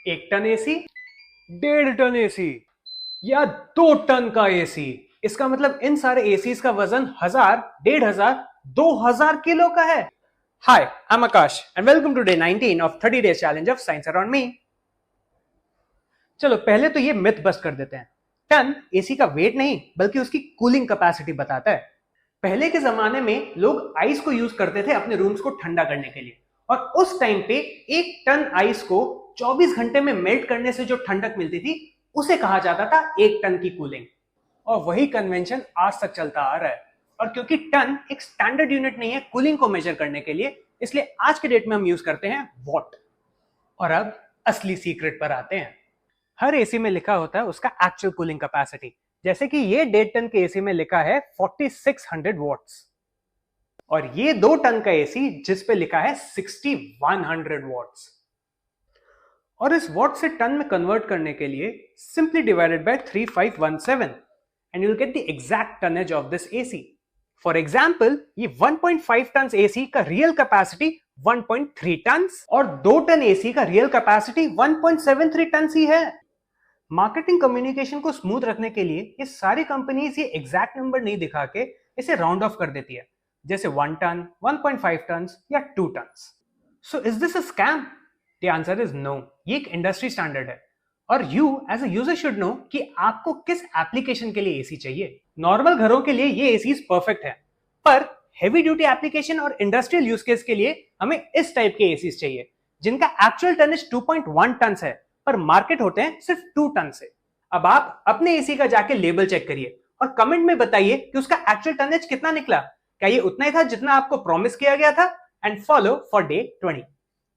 1 ton AC, 1.5 ton AC या 2 ton का AC. इसका मतलब इन सारे एसीज का वजन 1000, 1500, 2000 किलो का है। Hi, I am Akash and welcome to day 19 of 30 days challenge of science around me. चलो पहले तो ये मिथ बस्ट कर देते हैं। टन एसी का वेट नहीं बल्कि उसकी कूलिंग कैपेसिटी बताता है। पहले के जमाने में लोग आइस को यूज करते थे अपने रूम्स को ठंडा करने के लिए, और उस टाइम पे 1 टन आइस को 24 घंटे में मेल्ट करने से जो ठंडक मिलती थी उसे कहा जाता था 1 टन की कूलिंग। और वही कन्वेंशन आज तक चलता आ रहा है। और क्योंकि टन एक स्टैंडर्ड यूनिट नहीं है कूलिंग को मेजर करने के लिए, इसलिए आज के डेट में हम यूज करते हैं वॉट। और अब असली सीक्रेट पर आते हैं। हर एसी में लिखा होता है उसका एक्चुअल कूलिंग कैपेसिटी। जैसे कि ये 1.5 टन के एसी में लिखा है 4600 वॉट्स, और ये 2 टन का एसी जिस पे लिखा है 6100 वॉट्स। और इस वॉट से टन में कन्वर्ट करने के लिए simply divided by 3517 and you will get the exact tonnage of this AC. For example, ये 1.5 टन एसी का रियल कैपेसिटी 1.3 टन और 2 टन एसी का रियल कैपेसिटी 1.73 टन ही है। मार्केटिंग कम्युनिकेशन को स्मूथ रखने के लिए ये सारी कंपनीज ये एग्जैक्ट नंबर नहीं दिखा के इसे राउंड ऑफ कर देती है, जैसे 1 टन, 1.5 टन या 2 ton. So is this a scam? The answer is no. ये एक इंडस्ट्री स्टैंडर्ड है और you as a user should know कि आपको किस एप्लीकेशन के लिए एसी चाहिए। नॉर्मल घरों के लिए ये एसीज परफेक्ट है, पर हेवी ड्यूटी एप्लीकेशन और इंडस्ट्रियल यूज केस के लिए हमें इस टाइप के एसीज चाहिए जिनका एक्चुअल टनेज 2.1 टन है पर मार्केट होते हैं सिर्फ 2 टन से। अब आप अपने एसी का जाके लेबल चेक करिए और कमेंट में बताइए कि उसका एक्चुअल टनेज कितना निकला। क्या ये उतना ही था जितना आपको प्रॉमिस किया गया था? And follow for day 20।